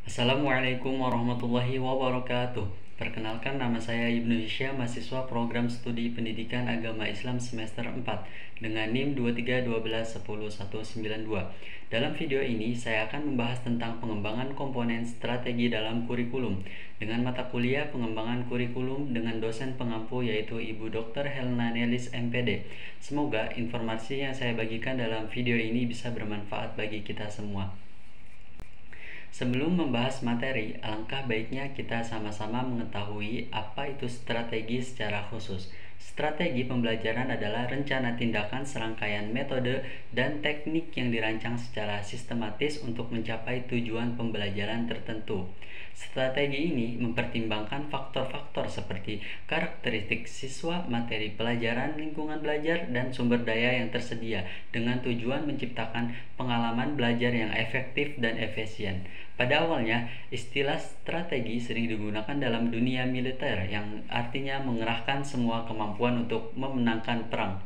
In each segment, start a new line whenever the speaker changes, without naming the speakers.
Assalamualaikum warahmatullahi wabarakatuh. Perkenalkan, nama saya Ibnu Hisyam, mahasiswa program studi pendidikan agama Islam semester 4 dengan NIM 23121192. Dalam video ini saya akan membahas tentang pengembangan komponen strategi dalam kurikulum dengan mata kuliah pengembangan kurikulum dengan dosen pengampu yaitu Ibu Dr. Helna Nelis MPD. Semoga informasi yang saya bagikan dalam video ini bisa bermanfaat bagi kita semua. Sebelum membahas materi, alangkah baiknya kita sama-sama mengetahui apa itu strategi secara khusus. Strategi pembelajaran adalah rencana tindakan serangkaian metode dan teknik yang dirancang secara sistematis untuk mencapai tujuan pembelajaran tertentu. Strategi ini mempertimbangkan faktor-faktor seperti karakteristik siswa, materi pelajaran, lingkungan belajar, dan sumber daya yang tersedia dengan tujuan menciptakan pengalaman belajar yang efektif dan efisien. Pada awalnya, istilah strategi sering digunakan dalam dunia militer yang artinya mengerahkan semua kemampuan untuk memenangkan perang.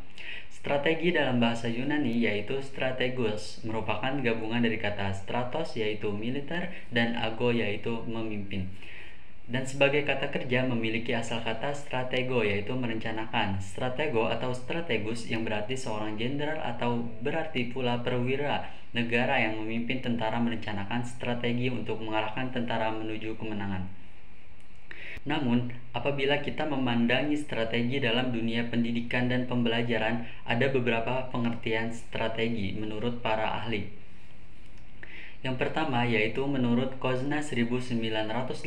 Strategi dalam bahasa Yunani yaitu strategos merupakan gabungan dari kata stratos yaitu militer dan ago yaitu memimpin. Dan sebagai kata kerja memiliki asal kata stratego yaitu merencanakan. Stratego atau strategus yang berarti seorang jenderal atau berarti pula perwira negara yang memimpin tentara merencanakan strategi untuk mengarahkan tentara menuju kemenangan. Namun, apabila kita memandangi strategi dalam dunia pendidikan dan pembelajaran, ada beberapa pengertian strategi menurut para ahli. Yang pertama yaitu menurut Kozna 1989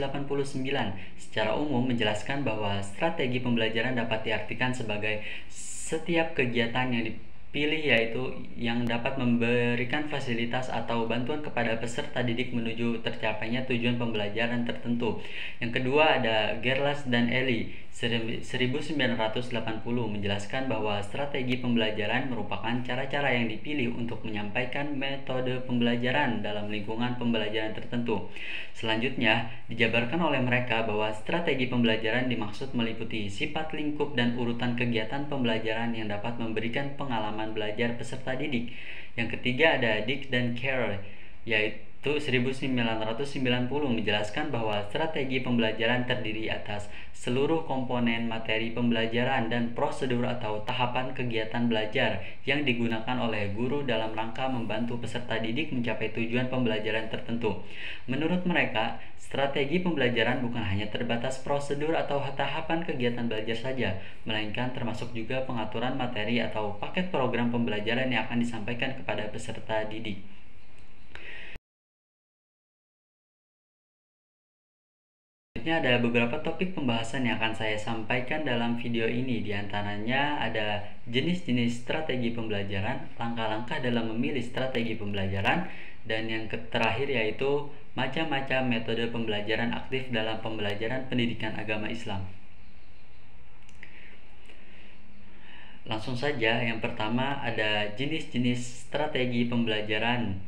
secara umum menjelaskan bahwa strategi pembelajaran dapat diartikan sebagai setiap kegiatan yang dipilih yaitu yang dapat memberikan fasilitas atau bantuan kepada peserta didik menuju tercapainya tujuan pembelajaran tertentu. Yang kedua ada Gerlas dan Eli 1980 menjelaskan bahwa strategi pembelajaran merupakan cara-cara yang dipilih untuk menyampaikan metode pembelajaran dalam lingkungan pembelajaran tertentu. Selanjutnya, dijabarkan oleh mereka bahwa strategi pembelajaran dimaksud meliputi sifat lingkup dan urutan kegiatan pembelajaran yang dapat memberikan pengalaman belajar peserta didik. Yang ketiga ada Dick dan Carroll yaitu 1990 menjelaskan bahwa strategi pembelajaran terdiri atas seluruh komponen materi pembelajaran dan prosedur atau tahapan kegiatan belajar yang digunakan oleh guru dalam rangka membantu peserta didik mencapai tujuan pembelajaran tertentu. Menurut mereka, strategi pembelajaran bukan hanya terbatas prosedur atau tahapan kegiatan belajar saja, melainkan termasuk juga pengaturan materi atau paket program pembelajaran yang akan disampaikan kepada peserta didik. Selanjutnya ada beberapa topik pembahasan yang akan saya sampaikan dalam video ini. Di antaranya ada jenis-jenis strategi pembelajaran, langkah-langkah dalam memilih strategi pembelajaran, dan yang terakhir yaitu macam-macam metode pembelajaran aktif dalam pembelajaran pendidikan agama Islam. Langsung saja, yang pertama ada jenis-jenis strategi pembelajaran,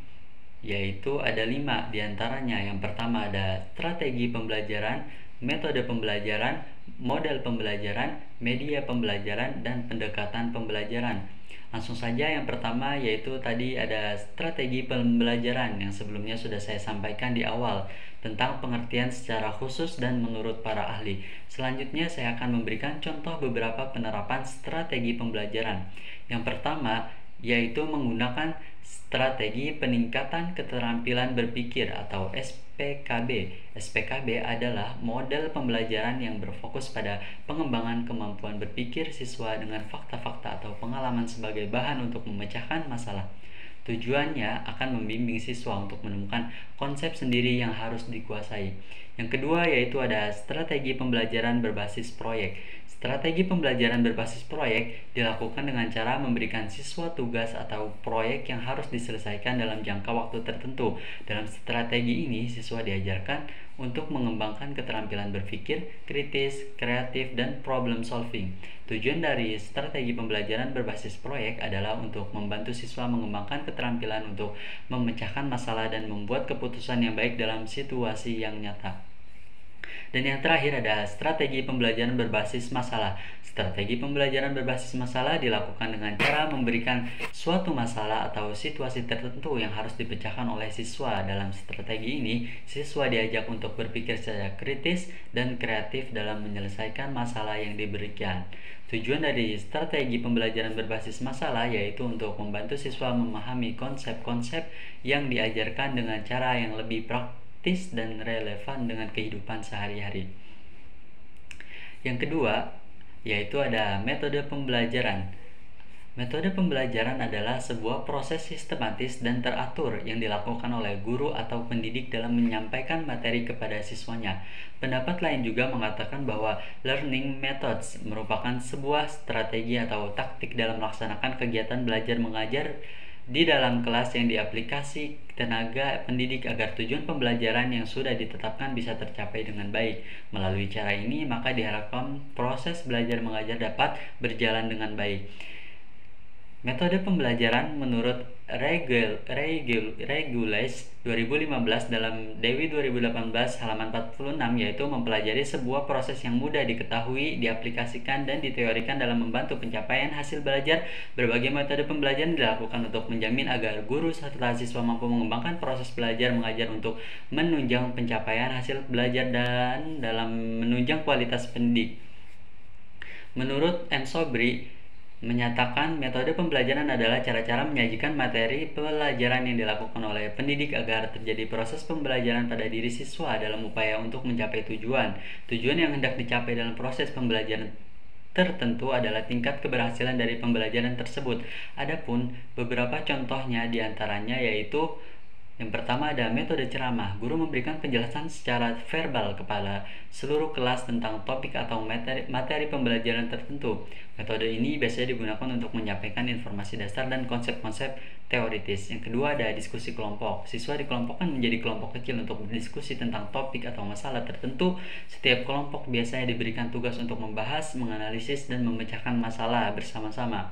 yaitu ada 5 diantaranya. Yang pertama ada strategi pembelajaran, metode pembelajaran, model pembelajaran, media pembelajaran, dan pendekatan pembelajaran. Langsung saja, yang pertama yaitu tadi ada strategi pembelajaran yang sebelumnya sudah saya sampaikan di awal tentang pengertian secara khusus dan menurut para ahli. Selanjutnya saya akan memberikan contoh beberapa penerapan strategi pembelajaran. Yang pertama yaitu menggunakan strategi peningkatan keterampilan berpikir atau SPKB. SPKB adalah model pembelajaran yang berfokus pada pengembangan kemampuan berpikir siswa dengan fakta-fakta atau pengalaman sebagai bahan untuk memecahkan masalah. Tujuannya akan membimbing siswa untuk menemukan konsep sendiri yang harus dikuasai. Yang kedua yaitu ada strategi pembelajaran berbasis proyek. Strategi pembelajaran berbasis proyek dilakukan dengan cara memberikan siswa tugas atau proyek yang harus diselesaikan dalam jangka waktu tertentu. Dalam strategi ini, siswa diajarkan untuk mengembangkan keterampilan berpikir, kritis, kreatif, dan problem solving. Tujuan dari strategi pembelajaran berbasis proyek adalah untuk membantu siswa mengembangkan keterampilan untuk memecahkan masalah dan membuat keputusan yang baik dalam situasi yang nyata. Dan yang terakhir ada strategi pembelajaran berbasis masalah. Strategi pembelajaran berbasis masalah dilakukan dengan cara memberikan suatu masalah atau situasi tertentu yang harus dipecahkan oleh siswa. Dalam strategi ini, siswa diajak untuk berpikir secara kritis dan kreatif dalam menyelesaikan masalah yang diberikan. Tujuan dari strategi pembelajaran berbasis masalah yaitu untuk membantu siswa memahami konsep-konsep yang diajarkan dengan cara yang lebih praktis dan relevan dengan kehidupan sehari-hari. Yang kedua, yaitu ada metode pembelajaran. Metode pembelajaran adalah sebuah proses sistematis dan teratur yang dilakukan oleh guru atau pendidik dalam menyampaikan materi kepada siswanya. Pendapat lain juga mengatakan bahwa learning methods merupakan sebuah strategi atau taktik dalam melaksanakan kegiatan belajar mengajar di dalam kelas yang diaplikasi tenaga pendidik agar tujuan pembelajaran yang sudah ditetapkan bisa tercapai dengan baik. Melalui cara ini, maka diharapkan proses belajar mengajar dapat berjalan dengan baik. Metode pembelajaran menurut Regules 2015 dalam Dewi 2018 halaman 46 yaitu mempelajari sebuah proses yang mudah diketahui, diaplikasikan, dan diteorikan dalam membantu pencapaian hasil belajar. Berbagai metode pembelajaran dilakukan untuk menjamin agar guru serta siswa mampu mengembangkan proses belajar mengajar untuk menunjang pencapaian hasil belajar dan dalam menunjang kualitas pendidik. Menurut M. Sobri, menyatakan metode pembelajaran adalah cara-cara menyajikan materi pelajaran yang dilakukan oleh pendidik agar terjadi proses pembelajaran pada diri siswa dalam upaya untuk mencapai tujuan. Tujuan yang hendak dicapai dalam proses pembelajaran tertentu adalah tingkat keberhasilan dari pembelajaran tersebut. Adapun beberapa contohnya diantaranya yaitu yang pertama ada metode ceramah. Guru memberikan penjelasan secara verbal kepada seluruh kelas tentang topik atau materi pembelajaran tertentu. Metode ini biasanya digunakan untuk menyampaikan informasi dasar dan konsep-konsep teoritis. Yang kedua ada diskusi kelompok. Siswa dikelompokkan menjadi kelompok kecil untuk berdiskusi tentang topik atau masalah tertentu. Setiap kelompok biasanya diberikan tugas untuk membahas, menganalisis, dan memecahkan masalah bersama-sama.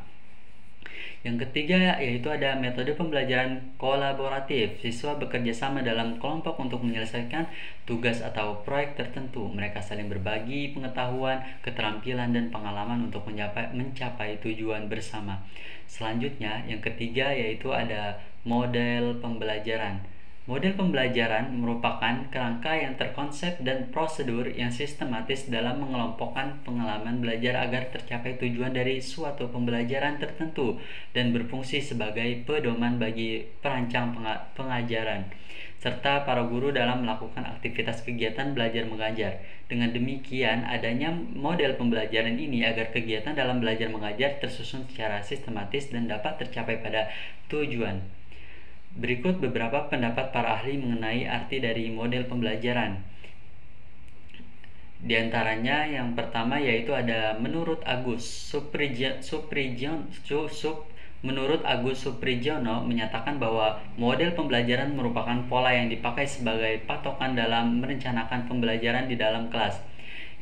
Yang ketiga yaitu ada metode pembelajaran kolaboratif. Siswa bekerja sama dalam kelompok untuk menyelesaikan tugas atau proyek tertentu. Mereka saling berbagi pengetahuan, keterampilan, dan pengalaman untuk mencapai tujuan bersama. Selanjutnya, yang ketiga yaitu ada model pembelajaran. Model pembelajaran merupakan kerangka yang terkonsep dan prosedur yang sistematis dalam mengelompokkan pengalaman belajar agar tercapai tujuan dari suatu pembelajaran tertentu dan berfungsi sebagai pedoman bagi perancang pengajaran serta para guru dalam melakukan aktivitas kegiatan belajar mengajar. Dengan demikian, adanya model pembelajaran ini agar kegiatan dalam belajar mengajar tersusun secara sistematis dan dapat tercapai pada tujuan. Berikut beberapa pendapat para ahli mengenai arti dari model pembelajaran. Di antaranya yang pertama yaitu ada menurut Agus Suprijono menyatakan bahwa model pembelajaran merupakan pola yang dipakai sebagai patokan dalam merencanakan pembelajaran di dalam kelas.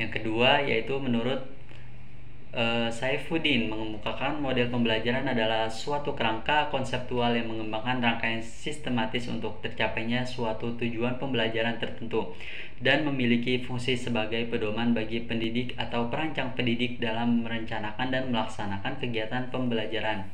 Yang kedua yaitu menurut Saifuddin mengemukakan model pembelajaran adalah suatu kerangka konseptual yang mengembangkan rangkaian sistematis untuk tercapainya suatu tujuan pembelajaran tertentu dan memiliki fungsi sebagai pedoman bagi pendidik atau perancang pendidik dalam merencanakan dan melaksanakan kegiatan pembelajaran.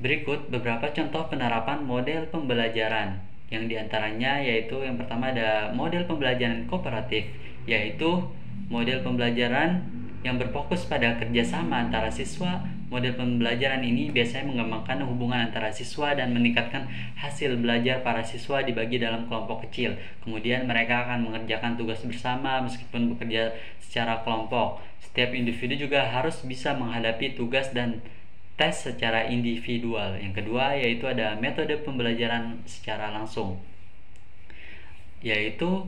Berikut beberapa contoh penerapan model pembelajaran, yang diantaranya yaitu yang pertama ada model pembelajaran kooperatif, yaitu model pembelajaran yang berfokus pada kerjasama antara siswa. Model pembelajaran ini biasanya mengembangkan hubungan antara siswa dan meningkatkan hasil belajar para siswa dibagi dalam kelompok kecil. Kemudian mereka akan mengerjakan tugas bersama meskipun bekerja secara kelompok. Setiap individu juga harus bisa menghadapi tugas dan tes secara individual. Yang kedua yaitu ada metode pembelajaran secara langsung, yaitu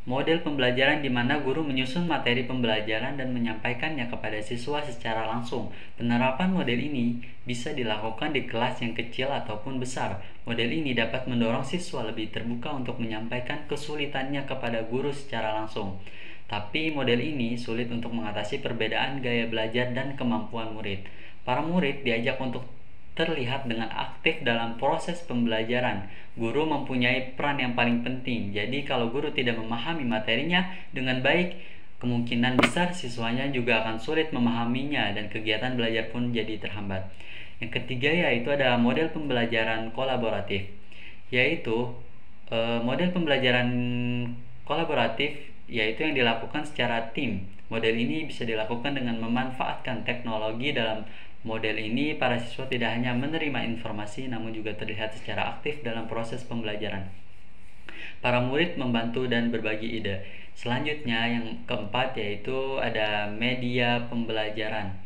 model pembelajaran di mana guru menyusun materi pembelajaran dan menyampaikannya kepada siswa secara langsung. Penerapan model ini bisa dilakukan di kelas yang kecil ataupun besar. Model ini dapat mendorong siswa lebih terbuka untuk menyampaikan kesulitannya kepada guru secara langsung. Tapi model ini sulit untuk mengatasi perbedaan gaya belajar dan kemampuan murid. Para murid diajak untuk terlihat dengan aktif dalam proses pembelajaran. Guru mempunyai peran yang paling penting. Jadi kalau guru tidak memahami materinya dengan baik, kemungkinan besar siswanya juga akan sulit memahaminya dan kegiatan belajar pun jadi terhambat. Yang ketiga yaitu ada model pembelajaran kolaboratif, yaitu model pembelajaran kolaboratif yaitu yang dilakukan secara tim. Model ini bisa dilakukan dengan memanfaatkan teknologi. Dalam model ini, para siswa tidak hanya menerima informasi namun juga terlihat secara aktif dalam proses pembelajaran. Para murid membantu dan berbagi ide. Selanjutnya yang keempat yaitu ada media pembelajaran.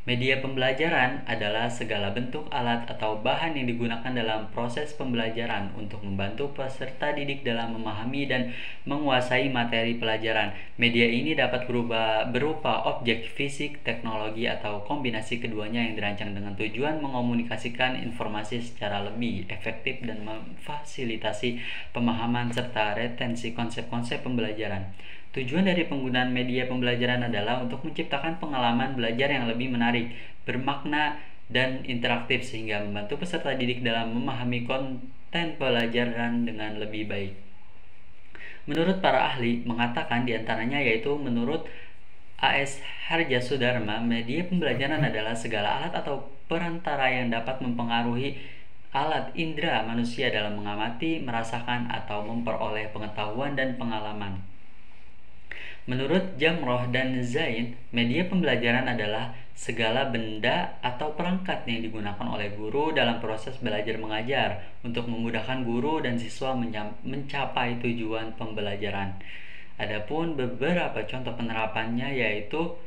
Media pembelajaran adalah segala bentuk alat atau bahan yang digunakan dalam proses pembelajaran untuk membantu peserta didik dalam memahami dan menguasai materi pelajaran. Media ini dapat berupa objek fisik, teknologi, atau kombinasi keduanya yang dirancang dengan tujuan mengomunikasikan informasi secara lebih efektif dan memfasilitasi pemahaman serta retensi konsep-konsep pembelajaran. Tujuan dari penggunaan media pembelajaran adalah untuk menciptakan pengalaman belajar yang lebih menarik, bermakna, dan interaktif sehingga membantu peserta didik dalam memahami konten pelajaran dengan lebih baik. Menurut para ahli, mengatakan diantaranya yaitu menurut A.S. Harjasudharma, media pembelajaran adalah segala alat atau perantara yang dapat mempengaruhi alat indera manusia dalam mengamati, merasakan, atau memperoleh pengetahuan dan pengalaman. Menurut Jamroh dan Zain, media pembelajaran adalah segala benda atau perangkat yang digunakan oleh guru dalam proses belajar mengajar untuk memudahkan guru dan siswa mencapai tujuan pembelajaran. Adapun beberapa contoh penerapannya yaitu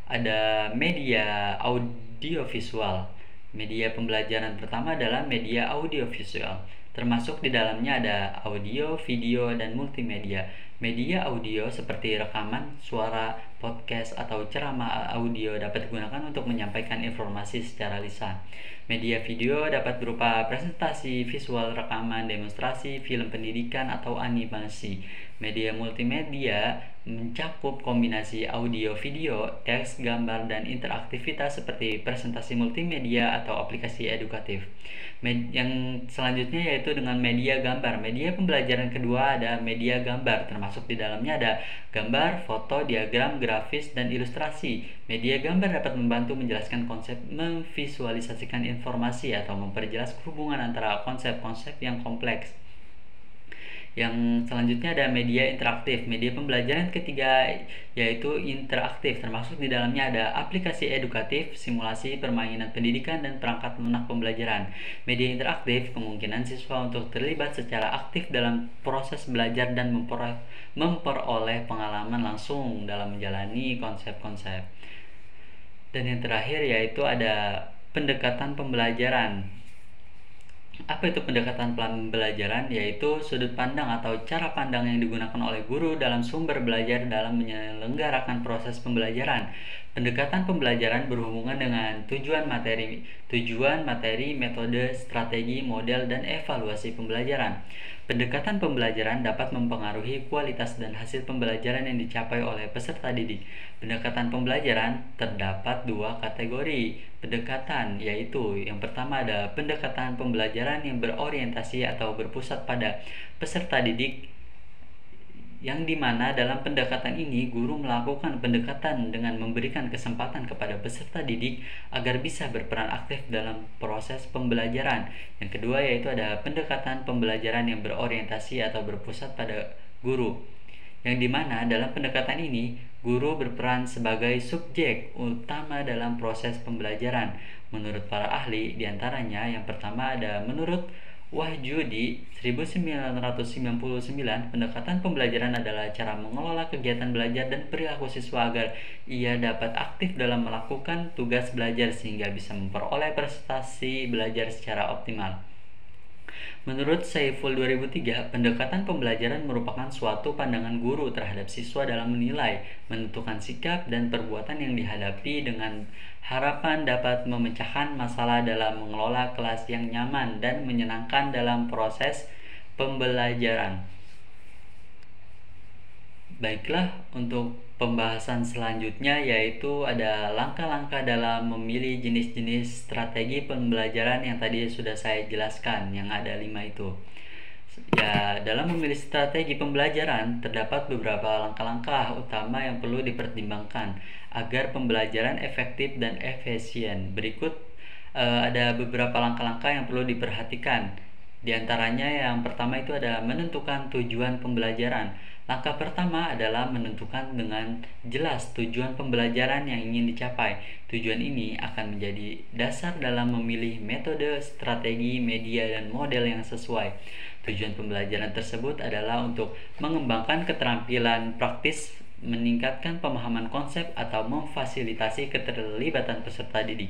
ada media audiovisual. Media pembelajaran pertama adalah media audiovisual. Termasuk di dalamnya ada audio, video, dan multimedia. Media audio seperti rekaman, suara, podcast, atau ceramah audio dapat digunakan untuk menyampaikan informasi secara lisan. Media video dapat berupa presentasi visual, rekaman, demonstrasi, film pendidikan, atau animasi. Media multimedia mencakup kombinasi audio, video, teks, gambar, dan interaktivitas seperti presentasi multimedia atau aplikasi edukatif. Yang selanjutnya yaitu dengan media gambar. Media pembelajaran kedua ada media gambar, termasuk di dalamnya ada gambar, foto, diagram, grafis, dan ilustrasi. Media gambar dapat membantu menjelaskan konsep, memvisualisasikan informasi, atau memperjelas hubungan antara konsep-konsep yang kompleks. Yang selanjutnya ada media interaktif. Media pembelajaran ketiga yaitu interaktif, termasuk di dalamnya ada aplikasi edukatif, simulasi, permainan pendidikan, dan perangkat lunak pembelajaran. Media interaktif kemungkinan siswa untuk terlibat secara aktif dalam proses belajar dan memperoleh pengalaman langsung dalam menjalani konsep-konsep. Dan yang terakhir yaitu ada pendekatan pembelajaran. Apa itu pendekatan pembelajaran? Yaitu sudut pandang atau cara pandang yang digunakan oleh guru dalam sumber belajar dalam menyelenggarakan proses pembelajaran. Pendekatan pembelajaran berhubungan dengan tujuan materi, metode, strategi, model, dan evaluasi pembelajaran. Pendekatan pembelajaran dapat mempengaruhi kualitas dan hasil pembelajaran yang dicapai oleh peserta didik. Pendekatan pembelajaran terdapat dua kategori pendekatan, yaitu yang pertama ada pendekatan pembelajaran yang berorientasi atau berpusat pada peserta didik, yang dimana dalam pendekatan ini guru melakukan pendekatan dengan memberikan kesempatan kepada peserta didik agar bisa berperan aktif dalam proses pembelajaran. Yang kedua yaitu ada pendekatan pembelajaran yang berorientasi atau berpusat pada guru, yang dimana dalam pendekatan ini guru berperan sebagai subjek utama dalam proses pembelajaran. Menurut para ahli, diantaranya yang pertama ada menurut Wahyudi 1999, pendekatan pembelajaran adalah cara mengelola kegiatan belajar dan perilaku siswa agar ia dapat aktif dalam melakukan tugas belajar sehingga bisa memperoleh prestasi belajar secara optimal. Menurut Saiful 2003, pendekatan pembelajaran merupakan suatu pandangan guru terhadap siswa dalam menilai, menentukan sikap dan perbuatan yang dihadapi dengan harapan dapat memecahkan masalah dalam mengelola kelas yang nyaman dan menyenangkan dalam proses pembelajaran. Baiklah, untuk pembahasan selanjutnya yaitu ada langkah-langkah dalam memilih jenis-jenis strategi pembelajaran yang tadi sudah saya jelaskan, yang ada 5 itu. Ya, dalam memilih strategi pembelajaran, terdapat beberapa langkah-langkah utama yang perlu dipertimbangkan agar pembelajaran efektif dan efisien. Berikut ada beberapa langkah-langkah yang perlu diperhatikan. Di antaranya yang pertama itu ada menentukan tujuan pembelajaran. Langkah pertama adalah menentukan dengan jelas tujuan pembelajaran yang ingin dicapai. Tujuan ini akan menjadi dasar dalam memilih metode, strategi, media, dan model yang sesuai. Tujuan pembelajaran tersebut adalah untuk mengembangkan keterampilan praktis, meningkatkan pemahaman konsep, atau memfasilitasi keterlibatan peserta didik.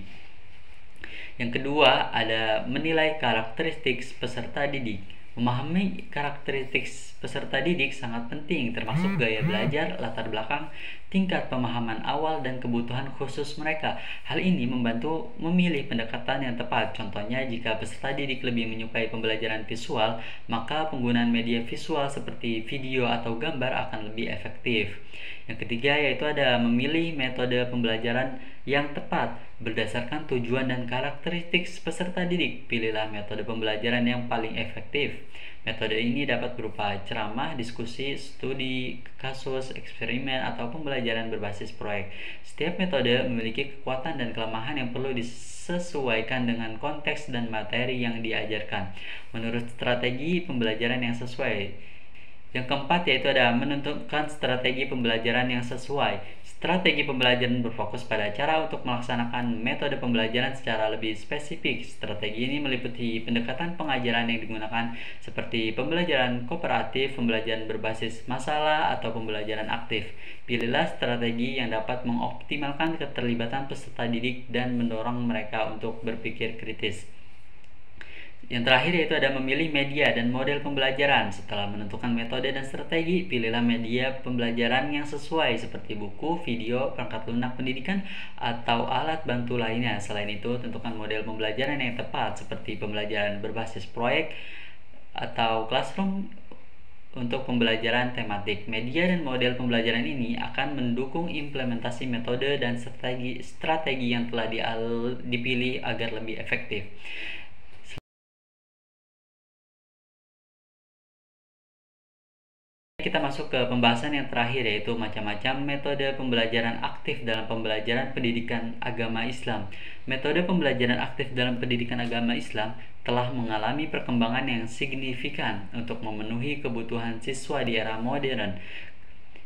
Yang kedua, ada menilai karakteristik peserta didik. Memahami karakteristik peserta didik sangat penting, termasuk gaya belajar, latar belakang, tingkat pemahaman awal, dan kebutuhan khusus mereka. Hal ini membantu memilih pendekatan yang tepat. Contohnya, jika peserta didik lebih menyukai pembelajaran visual, maka penggunaan media visual seperti video atau gambar akan lebih efektif. Yang ketiga yaitu ada memilih metode pembelajaran yang tepat berdasarkan tujuan dan karakteristik peserta didik. Pilihlah metode pembelajaran yang paling efektif. Metode ini dapat berupa ceramah, diskusi, studi, kasus, eksperimen, atau pembelajaran berbasis proyek. Setiap metode memiliki kekuatan dan kelemahan yang perlu disesuaikan dengan konteks dan materi yang diajarkan menurut strategi pembelajaran yang sesuai. Yang keempat yaitu ada menentukan strategi pembelajaran yang sesuai. Strategi pembelajaran berfokus pada cara untuk melaksanakan metode pembelajaran secara lebih spesifik. Strategi ini meliputi pendekatan pengajaran yang digunakan seperti pembelajaran kooperatif, pembelajaran berbasis masalah, atau pembelajaran aktif. Pilihlah strategi yang dapat mengoptimalkan keterlibatan peserta didik dan mendorong mereka untuk berpikir kritis. Yang terakhir yaitu ada memilih media dan model pembelajaran. Setelah menentukan metode dan strategi, pilihlah media pembelajaran yang sesuai seperti buku, video, perangkat lunak pendidikan, atau alat bantu lainnya. Selain itu, tentukan model pembelajaran yang tepat seperti pembelajaran berbasis proyek atau classroom untuk pembelajaran tematik. Media dan model pembelajaran ini akan mendukung implementasi metode dan strategi yang telah dipilih agar lebih efektif. Kita masuk ke pembahasan yang terakhir yaitu macam-macam metode pembelajaran aktif dalam pembelajaran pendidikan agama Islam. Metode pembelajaran aktif dalam pendidikan agama Islam telah mengalami perkembangan yang signifikan untuk memenuhi kebutuhan siswa di era modern.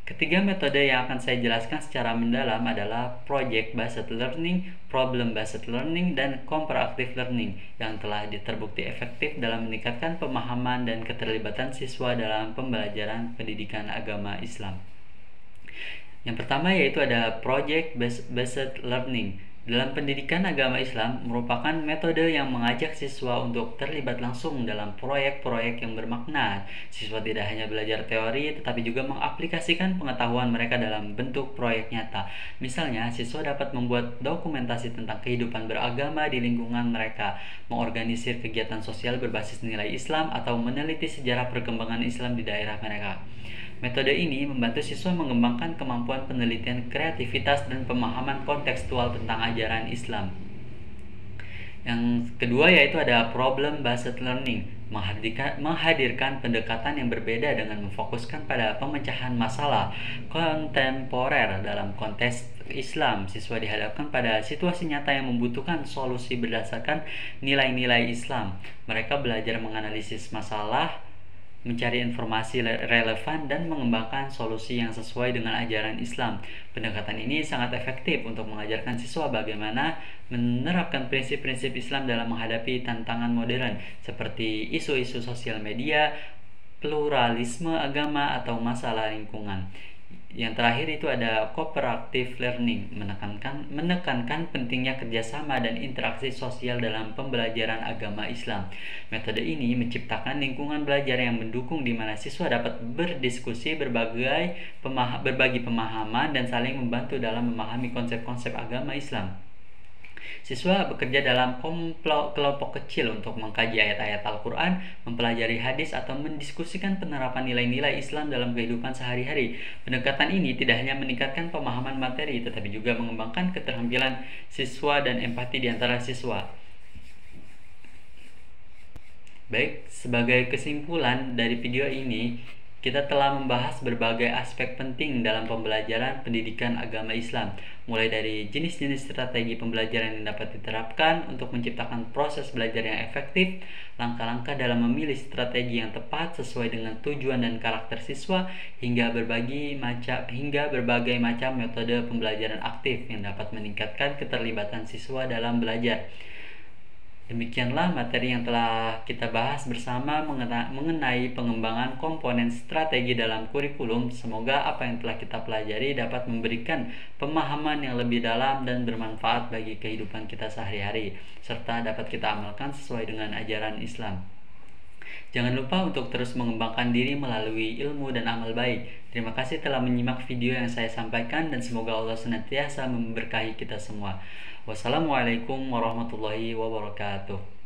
Ketiga metode yang akan saya jelaskan secara mendalam adalah Project Based Learning, Problem Based Learning, dan Comparative Learning yang telah terbukti efektif dalam meningkatkan pemahaman dan keterlibatan siswa dalam pembelajaran pendidikan agama Islam. Yang pertama yaitu ada Project Based Learning. Dalam pendidikan agama Islam merupakan metode yang mengajak siswa untuk terlibat langsung dalam proyek-proyek yang bermakna. Siswa tidak hanya belajar teori tetapi juga mengaplikasikan pengetahuan mereka dalam bentuk proyek nyata. Misalnya, siswa dapat membuat dokumentasi tentang kehidupan beragama di lingkungan mereka, mengorganisir kegiatan sosial berbasis nilai Islam, atau meneliti sejarah perkembangan Islam di daerah mereka. Metode ini membantu siswa mengembangkan kemampuan penelitian, kreativitas, dan pemahaman kontekstual tentang ajaran Islam. Yang kedua yaitu ada Problem Based Learning, menghadirkan pendekatan yang berbeda dengan memfokuskan pada pemecahan masalah kontemporer dalam konteks Islam. Siswa dihadapkan pada situasi nyata yang membutuhkan solusi berdasarkan nilai-nilai Islam. Mereka belajar menganalisis masalah, mencari informasi relevan, dan mengembangkan solusi yang sesuai dengan ajaran Islam. Pendekatan ini sangat efektif untuk mengajarkan siswa bagaimana menerapkan prinsip-prinsip Islam dalam menghadapi tantangan modern seperti isu-isu sosial media, pluralisme agama, atau masalah lingkungan. Yang terakhir itu ada cooperative learning, menekankan pentingnya kerjasama dan interaksi sosial dalam pembelajaran agama Islam. Metode ini menciptakan lingkungan belajar yang mendukung di mana siswa dapat berdiskusi, berbagi pemahaman, dan saling membantu dalam memahami konsep-konsep agama Islam. Siswa bekerja dalam kelompok kecil untuk mengkaji ayat-ayat Al-Quran, mempelajari hadis, atau mendiskusikan penerapan nilai-nilai Islam dalam kehidupan sehari-hari. Pendekatan ini tidak hanya meningkatkan pemahaman materi, tetapi juga mengembangkan keterampilan siswa dan empati di antara siswa. Baik, sebagai kesimpulan dari video ini, kita telah membahas berbagai aspek penting dalam pembelajaran pendidikan agama Islam, mulai dari jenis-jenis strategi pembelajaran yang dapat diterapkan untuk menciptakan proses belajar yang efektif, langkah-langkah dalam memilih strategi yang tepat sesuai dengan tujuan dan karakter siswa, hingga berbagai macam metode pembelajaran aktif yang dapat meningkatkan keterlibatan siswa dalam belajar. Demikianlah materi yang telah kita bahas bersama mengenai pengembangan komponen strategi dalam kurikulum. Semoga apa yang telah kita pelajari dapat memberikan pemahaman yang lebih dalam dan bermanfaat bagi kehidupan kita sehari-hari, serta dapat kita amalkan sesuai dengan ajaran Islam. Jangan lupa untuk terus mengembangkan diri melalui ilmu dan amal baik. Terima kasih telah menyimak video yang saya sampaikan dan semoga Allah senantiasa memberkahi kita semua. Wassalamualaikum warahmatullahi wabarakatuh.